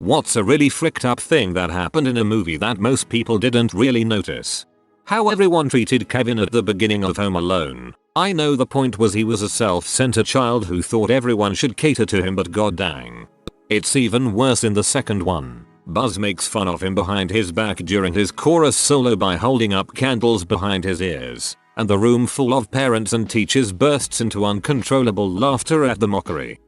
What's a really fricked up thing that happened in a movie that most people didn't really notice? How everyone treated Kevin at the beginning of Home Alone. I know the point was he was a self-centered child who thought everyone should cater to him, but god dang. It's even worse in the second one. Buzz makes fun of him behind his back during his chorus solo by holding up candles behind his ears, and the room full of parents and teachers bursts into uncontrollable laughter at the mockery.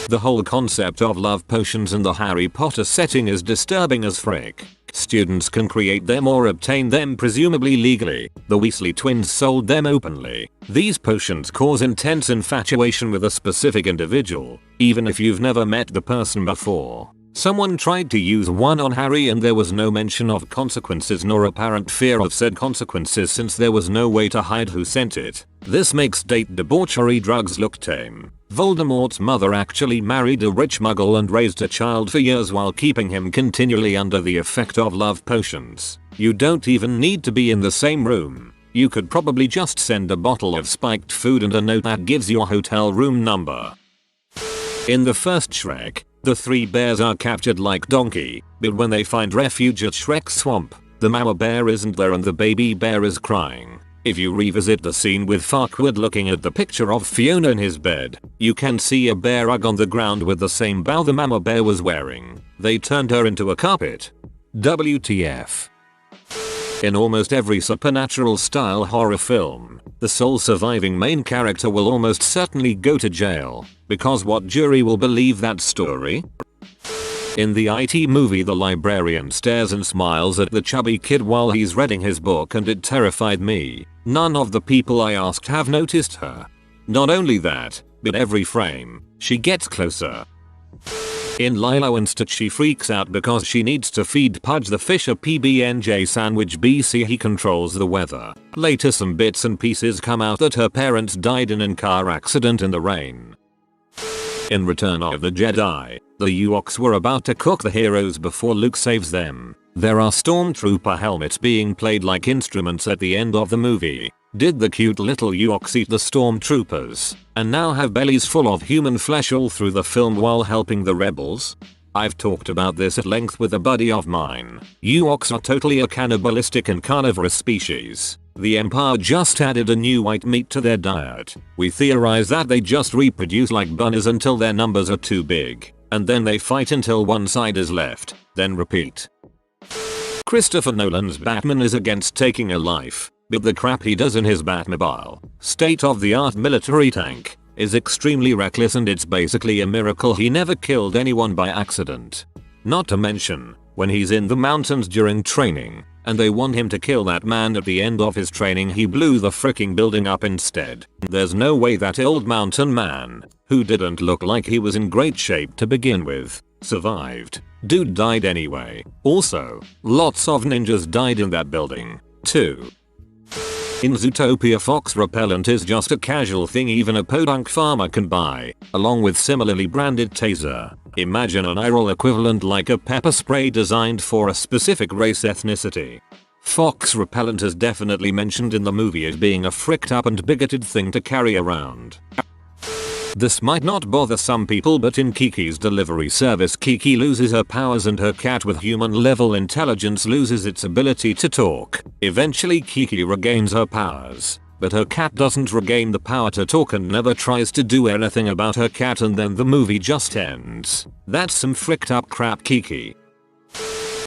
The whole concept of love potions in the Harry Potter setting is disturbing as frick. Students can create them or obtain them presumably legally. The Weasley twins sold them openly. These potions cause intense infatuation with a specific individual, even if you've never met the person before. Someone tried to use one on Harry and there was no mention of consequences nor apparent fear of said consequences since there was no way to hide who sent it. This makes date debauchery drugs look tame. Voldemort's mother actually married a rich muggle and raised a child for years while keeping him continually under the effect of love potions. You don't even need to be in the same room. You could probably just send a bottle of spiked food and a note that gives your hotel room number. In the first Shrek, the three bears are captured like donkey, but when they find refuge at Shrek's swamp, the mama bear isn't there and the baby bear is crying. If you revisit the scene with Farquaad looking at the picture of Fiona in his bed, you can see a bear rug on the ground with the same bow the mama bear was wearing. They turned her into a carpet. WTF. In almost every supernatural style horror film, the sole surviving main character will almost certainly go to jail, because what jury will believe that story? In the IT movie, the librarian stares and smiles at the chubby kid while he's reading his book and it terrified me. None of the people I asked have noticed her. Not only that, but every frame, she gets closer. In Lilo and Stitch, she freaks out because she needs to feed Pudge the fish a PB&J sandwich BC he controls the weather. Later some bits and pieces come out that her parents died in a car accident in the rain. In Return of the Jedi, the Ewoks were about to cook the heroes before Luke saves them. There are stormtrooper helmets being played like instruments at the end of the movie. Did the cute little Ewoks eat the stormtroopers and now have bellies full of human flesh all through the film while helping the rebels? I've talked about this at length with a buddy of mine. Ewoks are totally a cannibalistic and carnivorous species. The Empire just added a new white meat to their diet. We theorize that they just reproduce like bunnies until their numbers are too big, and then they fight until one side is left, then repeat. Christopher Nolan's Batman is against taking a life, but the crap he does in his Batmobile, state-of-the-art military tank, is extremely reckless, and it's basically a miracle he never killed anyone by accident. Not to mention, when he's in the mountains during training, and they want him to kill that man at the end of his training, he blew the freaking building up instead. There's no way that old mountain man, who didn't look like he was in great shape to begin with, survived. Dude died anyway. Also, lots of ninjas died in that building, too. In Zootopia, fox repellent is just a casual thing even a podunk farmer can buy, along with similarly branded taser. Imagine an IRL equivalent like a pepper spray designed for a specific race ethnicity. Fox repellent is definitely mentioned in the movie as being a fricked up and bigoted thing to carry around. This might not bother some people, but in Kiki's delivery service, Kiki loses her powers and her cat with human level intelligence loses its ability to talk. Eventually Kiki regains her powers, but her cat doesn't regain the power to talk and never tries to do anything about her cat, and then the movie just ends. That's some fricked up crap, Kiki.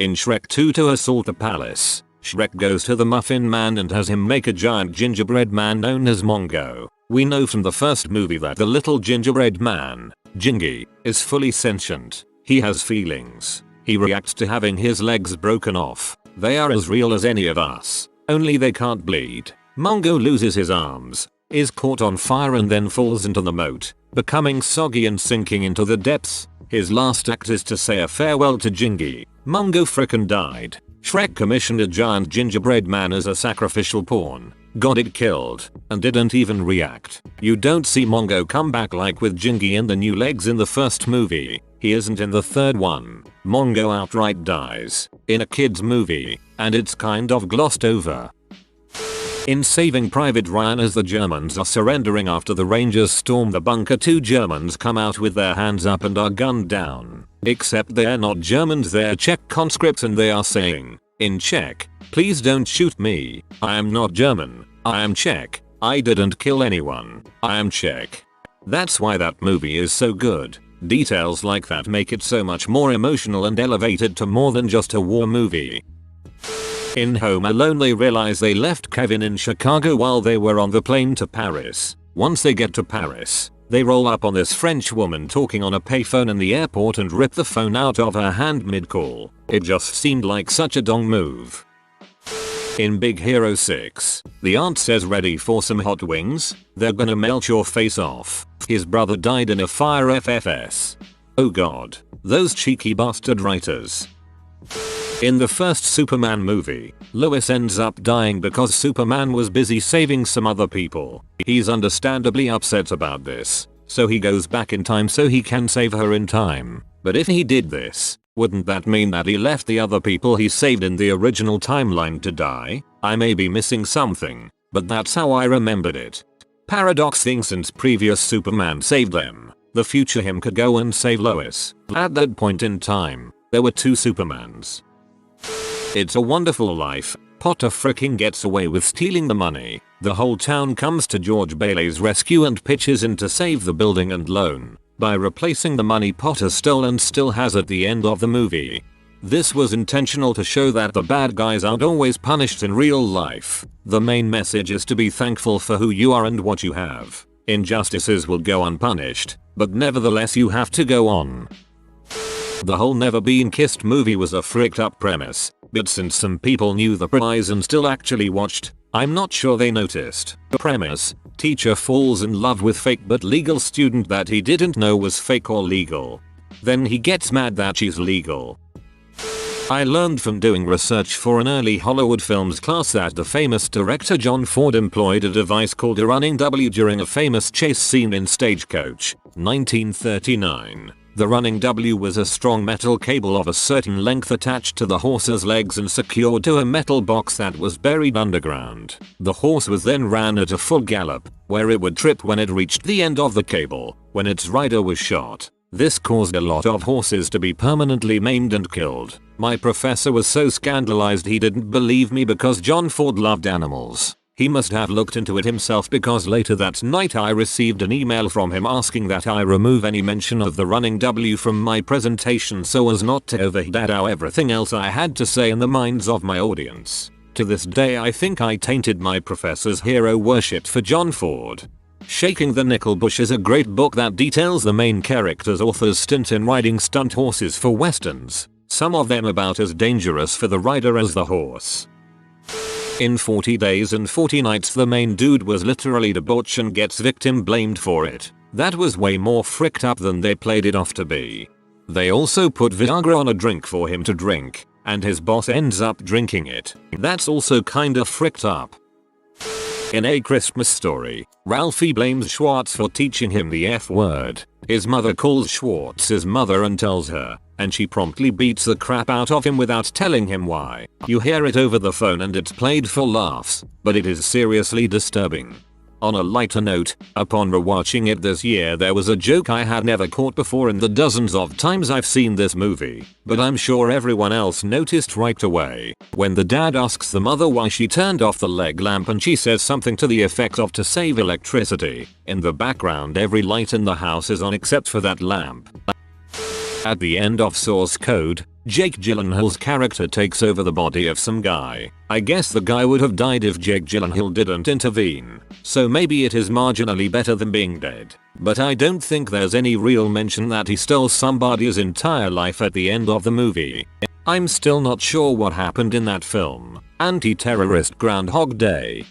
In Shrek 2, to assault the palace, Shrek goes to the Muffin Man and has him make a giant gingerbread man known as Mongo. We know from the first movie that the little gingerbread man, Gingy, is fully sentient. He has feelings. He reacts to having his legs broken off. They are as real as any of us, only they can't bleed. Mongo loses his arms, is caught on fire and then falls into the moat, becoming soggy and sinking into the depths. His last act is to say a farewell to Gingy. Mongo frickin' died. Shrek commissioned a giant gingerbread man as a sacrificial pawn, got it killed, and didn't even react. You don't see Mongo come back like with Gingy and the new legs in the first movie. He isn't in the third one. Mongo outright dies in a kid's movie, and it's kind of glossed over. In Saving Private Ryan, as the Germans are surrendering after the Rangers storm the bunker, 2 Germans come out with their hands up and are gunned down. Except they're not Germans, they're Czech conscripts, and they are saying, in Czech, "Please don't shoot me. I am not German. I am Czech. I didn't kill anyone. I am Czech." That's why that movie is so good. Details like that make it so much more emotional and elevated to more than just a war movie. In Home Alone, they realize they left Kevin in Chicago while they were on the plane to Paris. Once they get to Paris, they roll up on this French woman talking on a payphone in the airport and rip the phone out of her hand mid-call. It just seemed like such a dong move. In Big Hero 6, the aunt says, "Ready for some hot wings? They're gonna melt your face off." His brother died in a fire FFS. Oh god, those cheeky bastard writers. In the first Superman movie, Lois ends up dying because Superman was busy saving some other people. He's understandably upset about this, so he goes back in time so he can save her in time. But if he did this, wouldn't that mean that he left the other people he saved in the original timeline to die? I may be missing something, but that's how I remembered it. Paradox thing, since previous Superman saved them, the future him could go and save Lois. At that point in time, there were 2 Supermans. It's a Wonderful Life. Potter fricking gets away with stealing the money. The whole town comes to George Bailey's rescue and pitches in to save the building and loan by replacing the money Potter stole and still has at the end of the movie. This was intentional to show that the bad guys aren't always punished in real life. The main message is to be thankful for who you are and what you have. Injustices will go unpunished, but nevertheless you have to go on. The whole Never Been Kissed movie was a fricked up premise, but since some people knew the prize and still actually watched, I'm not sure they noticed. Premise: teacher falls in love with fake but legal student that he didn't know was fake or legal. Then he gets mad that she's legal. I learned from doing research for an early Hollywood films class that the famous director John Ford employed a device called a running W during a famous chase scene in Stagecoach, 1939. The running W was a strong metal cable of a certain length attached to the horse's legs and secured to a metal box that was buried underground. The horse was then ran at a full gallop, where it would trip when it reached the end of the cable, when its rider was shot. This caused a lot of horses to be permanently maimed and killed. My professor was so scandalized he didn't believe me because John Ford loved animals. He must have looked into it himself, because later that night I received an email from him asking that I remove any mention of the running W from my presentation so as not to overshadow everything else I had to say in the minds of my audience. To this day I think I tainted my professor's hero worship for John Ford. Shaking the Nickel Bush is a great book that details the main character's author's stint in riding stunt horses for westerns, some of them about as dangerous for the rider as the horse. In 40 Days and 40 Nights the main dude was literally debauched and gets victim blamed for it. That was way more fricked up than they played it off to be. They also put Viagra on a drink for him to drink, and his boss ends up drinking it. That's also kinda fricked up. In A Christmas Story, Ralphie blames Schwartz for teaching him the F word. His mother calls Schwartz's mother and tells her, and she promptly beats the crap out of him without telling him why. You hear it over the phone and it's played for laughs, but it is seriously disturbing. On a lighter note, upon rewatching it this year there was a joke I had never caught before in the dozens of times I've seen this movie, but I'm sure everyone else noticed right away. When the dad asks the mother why she turned off the leg lamp and she says something to the effect of to save electricity, in the background every light in the house is on except for that lamp. At the end of Source Code, Jake Gyllenhaal's character takes over the body of some guy. I guess the guy would have died if Jake Gyllenhaal didn't intervene, so maybe it is marginally better than being dead. But I don't think there's any real mention that he stole somebody's entire life at the end of the movie. I'm still not sure what happened in that film. Anti-terrorist Groundhog Day.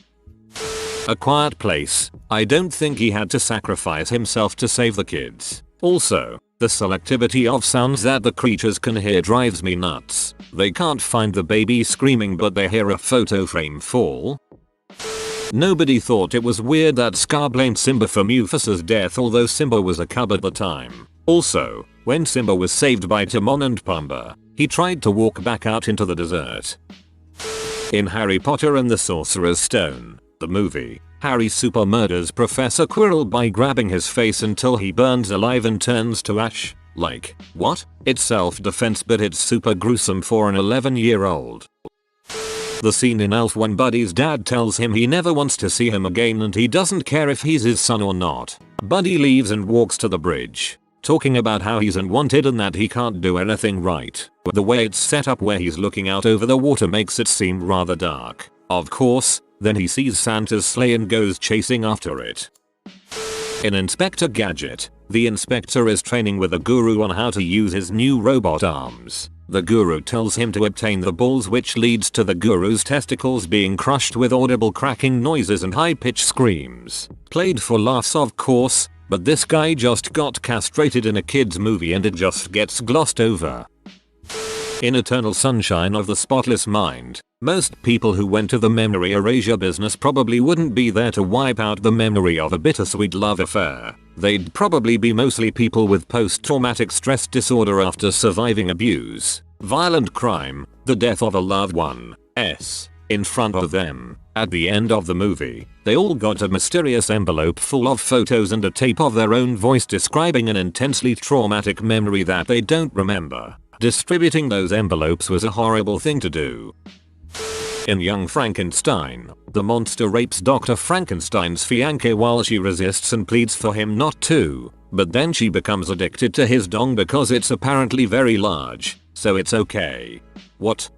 A Quiet Place. I don't think he had to sacrifice himself to save the kids. Also, the selectivity of sounds that the creatures can hear drives me nuts. They can't find the baby screaming but they hear a photo frame fall. Nobody thought it was weird that Scar blamed Simba for Mufasa's death, although Simba was a cub at the time. Also, when Simba was saved by Timon and Pumbaa, he tried to walk back out into the desert. In Harry Potter and the Sorcerer's Stone, The movie, Harry super murders Professor Quirrell by grabbing his face until he burns alive and turns to ash. Like, what? It's self-defense but it's super gruesome for an 11-year-old. The scene in Elf when Buddy's dad tells him he never wants to see him again and he doesn't care if he's his son or not. Buddy leaves and walks to the bridge, talking about how he's unwanted and that he can't do anything right. The way it's set up where he's looking out over the water makes it seem rather dark. Of course, then he sees Santa's sleigh and goes chasing after it. In Inspector Gadget, the inspector is training with a guru on how to use his new robot arms. The guru tells him to obtain the balls, which leads to the guru's testicles being crushed with audible cracking noises and high-pitched screams. Played for laughs of course, but this guy just got castrated in a kid's movie and it just gets glossed over. In Eternal Sunshine of the Spotless Mind, most people who went to the memory erasure business probably wouldn't be there to wipe out the memory of a bittersweet love affair. They'd probably be mostly people with post-traumatic stress disorder after surviving abuse, violent crime, the death of a loved one, in front of them. At the end of the movie, they all got a mysterious envelope full of photos and a tape of their own voice describing an intensely traumatic memory that they don't remember. Distributing those envelopes was a horrible thing to do. In Young Frankenstein, the monster rapes Dr. Frankenstein's fiancée while she resists and pleads for him not to, but then she becomes addicted to his dong because it's apparently very large, so it's okay. What?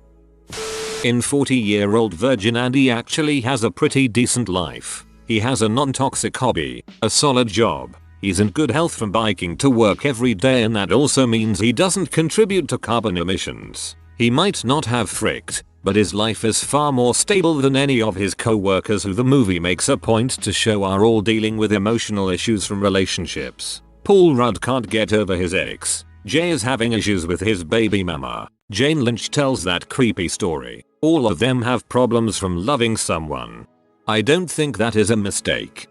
In 40-year-old Virgin Andy actually has a pretty decent life. He has a non-toxic hobby, a solid job. He's in good health from biking to work every day, and that also means he doesn't contribute to carbon emissions. He might not have fricked, but his life is far more stable than any of his co-workers who the movie makes a point to show are all dealing with emotional issues from relationships. Paul Rudd can't get over his ex. Jay is having issues with his baby mama. Jane Lynch tells that creepy story. All of them have problems from loving someone. I don't think that is a mistake.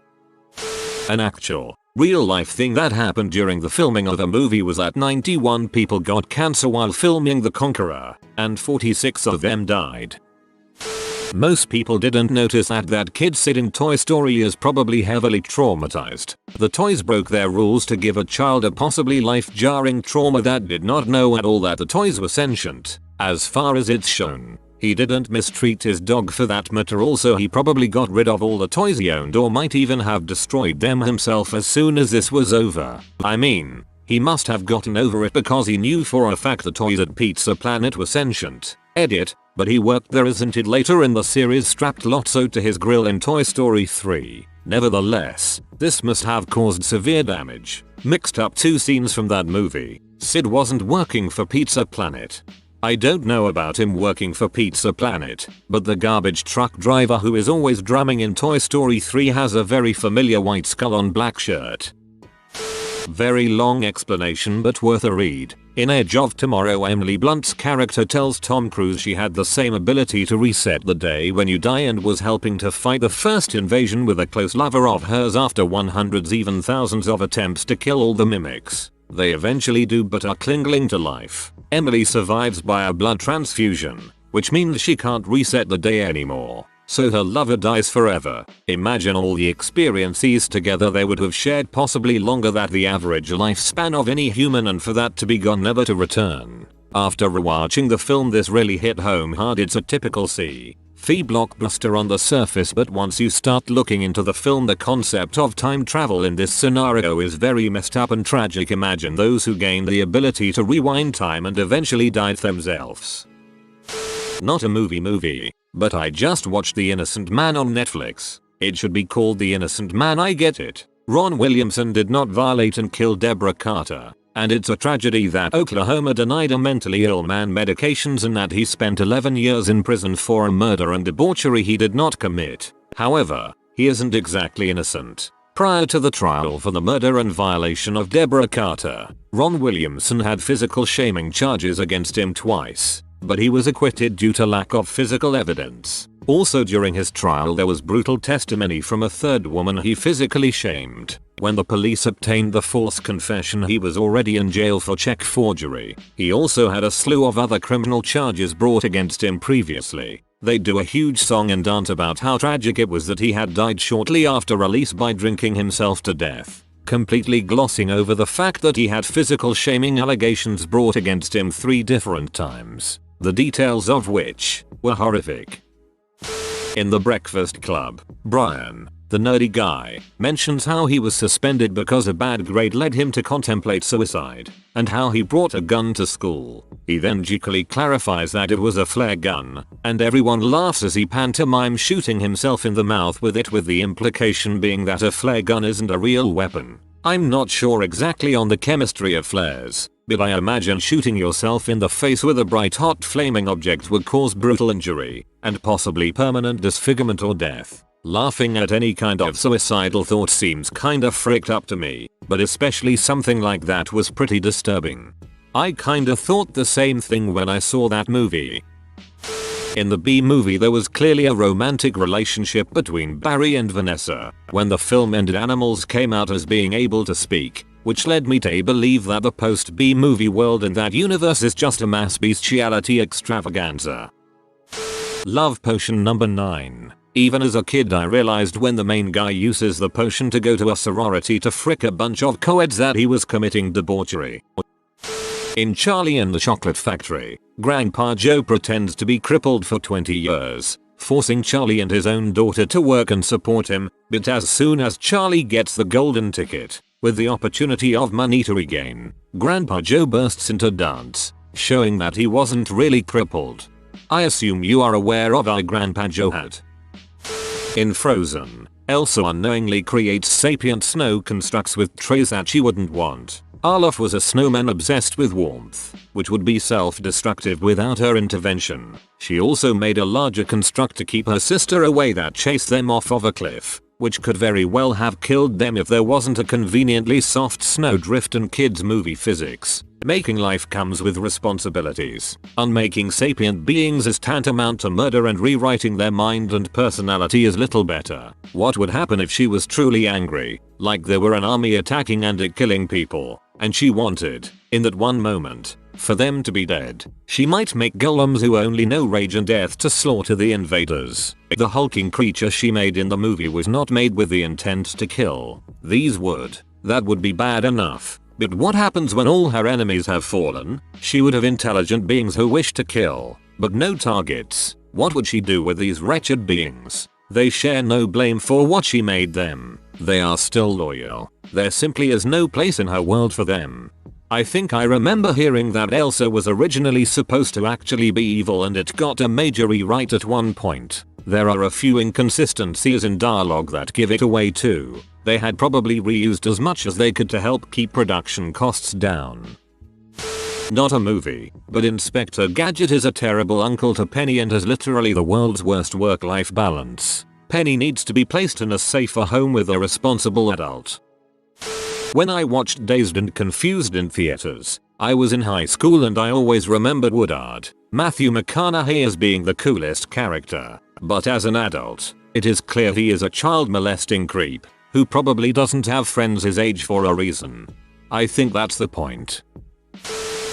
An actual, real-life thing that happened during the filming of a movie was that 91 people got cancer while filming The Conqueror, and 46 of them died. Most people didn't notice that kid Sid in Toy Story is probably heavily traumatized. The toys broke their rules to give a child a possibly life-jarring trauma that did not know at all that the toys were sentient. As far as it's shown, he didn't mistreat his dog for that matter. Also, he probably got rid of all the toys he owned or might even have destroyed them himself as soon as this was over. I mean, he must have gotten over it because he knew for a fact the toys at Pizza Planet were sentient. Edit, but he worked there isn't it later in the series strapped Lotso to his grill in Toy Story 3. Nevertheless, this must have caused severe damage. Mixed up two scenes from that movie. Sid wasn't working for Pizza Planet. I don't know about him working for Pizza Planet, but the garbage truck driver who is always drumming in Toy Story 3 has a very familiar white skull on black shirt. Very long explanation but worth a read. In Edge of Tomorrow, Emily Blunt's character tells Tom Cruise she had the same ability to reset the day when you die and was helping to fight the first invasion with a close lover of hers after hundreds even thousands of attempts to kill all the mimics. They eventually do but are clinging to life. Emily survives by a blood transfusion, which means she can't reset the day anymore. So her lover dies forever. Imagine all the experiences together they would have shared, possibly longer than the average lifespan of any human, and for that to be gone never to return. After rewatching the film, this really hit home hard. It's a typical sci-fi blockbuster on the surface, but once you start looking into the film, the concept of time travel in this scenario is very messed up and tragic. Imagine those who gained the ability to rewind time and eventually died themselves. Not a movie, but I just watched The Innocent Man on Netflix. It should be called The Innocent Man, I get it. Ron Williamson did not violate and kill Deborah Carter, and it's a tragedy that Oklahoma denied a mentally ill man medications and that he spent 11 years in prison for a murder and debauchery he did not commit. However, he isn't exactly innocent. Prior to the trial for the murder and violation of Deborah Carter, Ron Williamson had physical shaming charges against him twice, but he was acquitted due to lack of physical evidence. Also during his trial there was brutal testimony from a third woman he physically shamed. When the police obtained the false confession, he was already in jail for check forgery. He also had a slew of other criminal charges brought against him previously. They do a huge song and dance about how tragic it was that he had died shortly after release by drinking himself to death, completely glossing over the fact that he had physical shaming allegations brought against him 3 different times, the details of which were horrific. In The Breakfast Club, Brian, the nerdy guy, mentions how he was suspended because a bad grade led him to contemplate suicide, and how he brought a gun to school. He then cheekily clarifies that it was a flare gun, and everyone laughs as he pantomimes shooting himself in the mouth with it, with the implication being that a flare gun isn't a real weapon. I'm not sure exactly on the chemistry of flares, but I imagine shooting yourself in the face with a bright hot flaming object would cause brutal injury, and possibly permanent disfigurement or death. Laughing at any kind of suicidal thought seems kinda fricked up to me, but especially something like that was pretty disturbing. I kinda thought the same thing when I saw that movie. In the B movie there was clearly a romantic relationship between Barry and Vanessa. When the film ended, animals came out as being able to speak, which led me to believe that the post-B movie world in that universe is just a mass bestiality extravaganza. Love potion number 9. Even as a kid I realized when the main guy uses the potion to go to a sorority to frick a bunch of co-eds that he was committing debauchery. In Charlie and the Chocolate Factory, Grandpa Joe pretends to be crippled for 20 years, forcing Charlie and his own daughter to work and support him, but as soon as Charlie gets the golden ticket, with the opportunity of money to regain, Grandpa Joe bursts into dance, showing that he wasn't really crippled. I assume you are aware of our Grandpa Joe hat. In Frozen, Elsa unknowingly creates sapient snow constructs with trays that she wouldn't want. Olaf was a snowman obsessed with warmth, which would be self-destructive without her intervention. She also made a larger construct to keep her sister away that chased them off of a cliff, which could very well have killed them if there wasn't a conveniently soft snowdrift and kids movie physics. Making life comes with responsibilities. Unmaking sapient beings is tantamount to murder, and rewriting their mind and personality is little better. What would happen if she was truly angry, like there were an army attacking and it killing people, and she wanted, in that one moment, for them to be dead? She might make golems who only know rage and death to slaughter the invaders. The hulking creature she made in the movie was not made with the intent to kill. That would be bad enough. But what happens when all her enemies have fallen? She would have intelligent beings who wish to kill, but no targets. What would she do with these wretched beings? They share no blame for what she made them. They are still loyal. There simply is no place in her world for them. I think I remember hearing that Elsa was originally supposed to actually be evil, and it got a major rewrite at one point. There are a few inconsistencies in dialogue that give it away too. They had probably reused as much as they could to help keep production costs down. Not a movie, but Inspector Gadget is a terrible uncle to Penny and has literally the world's worst work-life balance. Penny needs to be placed in a safer home with a responsible adult. When I watched Dazed and Confused in theaters, I was in high school and I always remembered Woodard, Matthew McConaughey, as being the coolest character. But as an adult, it is clear he is a child molesting creep who probably doesn't have friends his age for a reason. I think that's the point.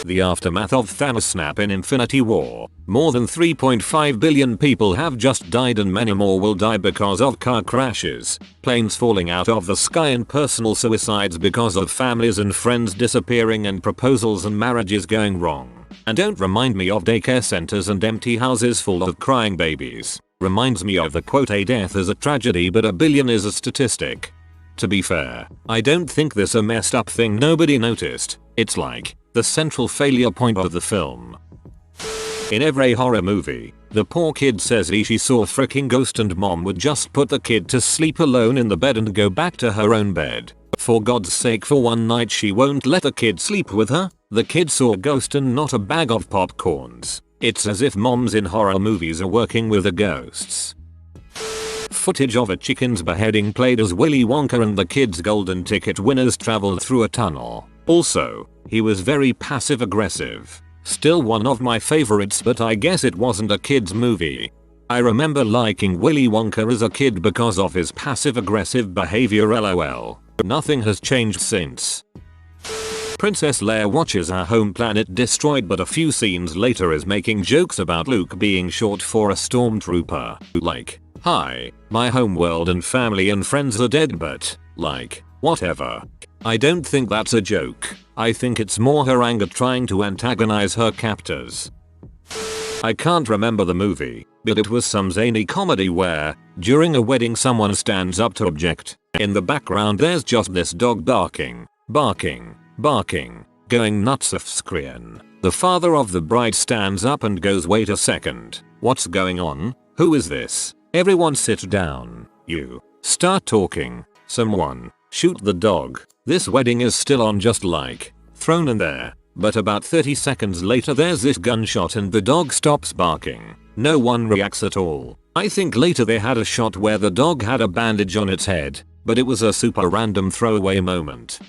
The aftermath of Thanos' snap in Infinity War. More than 3.5 billion people have just died, and many more will die because of car crashes, planes falling out of the sky, and personal suicides because of families and friends disappearing and proposals and marriages going wrong. And don't remind me of daycare centers and empty houses full of crying babies. Reminds me of the quote, "A death is a tragedy but a billion is a statistic." To be fair, I don't think this a messed up thing nobody noticed. It's like the central failure point of the film. In every horror movie, the poor kid says she saw a freaking ghost and mom would just put the kid to sleep alone in the bed and go back to her own bed. For God's sake, for one night she won't let the kid sleep with her? The kid saw a ghost and not a bag of popcorns. It's as if moms in horror movies are working with the ghosts. Footage of a chicken's beheading played as Willy Wonka and the kid's golden ticket winners traveled through a tunnel. Also, he was very passive aggressive. Still one of my favorites, but I guess it wasn't a kid's movie. I remember liking Willy Wonka as a kid because of his passive aggressive behavior, lol. Nothing has changed since. Princess Leia watches her home planet destroyed, but a few scenes later is making jokes about Luke being short for a stormtrooper. Like, hi, my home world and family and friends are dead, but, like, whatever. I don't think that's a joke. I think it's more her anger trying to antagonize her captors. I can't remember the movie, but it was some zany comedy where, during a wedding, someone stands up to object. In the background there's just this dog barking, going nuts off screen. The father of the bride stands up and goes, wait a second, what's going on? Who is this? Everyone sit down. You. Start talking. Someone. Shoot the dog. This wedding is still on, just like, thrown in there. But about 30 seconds later there's this gunshot and the dog stops barking. No one reacts at all. I think later they had a shot where the dog had a bandage on its head, but it was a super random throwaway moment.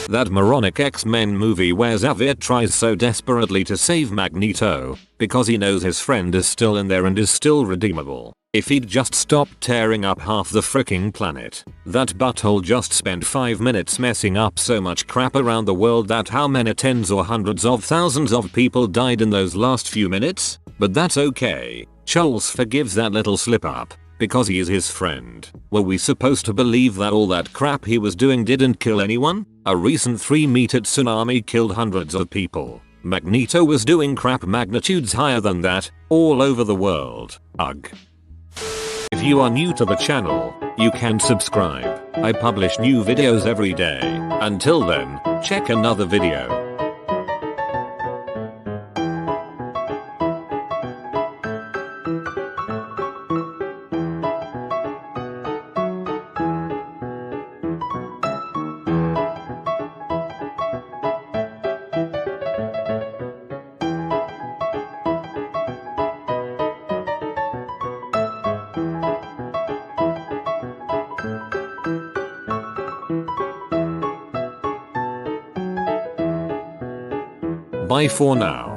That moronic X-Men movie where Xavier tries so desperately to save Magneto because he knows his friend is still in there and is still redeemable. If he'd just stopped tearing up half the freaking planet. That butthole just spent 5 minutes messing up so much crap around the world that how many tens or hundreds of thousands of people died in those last few minutes? But that's okay. Charles forgives that little slip up because he is his friend. Were we supposed to believe that all that crap he was doing didn't kill anyone? A recent 3-meter tsunami killed hundreds of people. Magneto was doing crap magnitudes higher than that all over the world. Ugh. If you are new to the channel, you can subscribe. I publish new videos every day. Until then, check another video. Bye for now.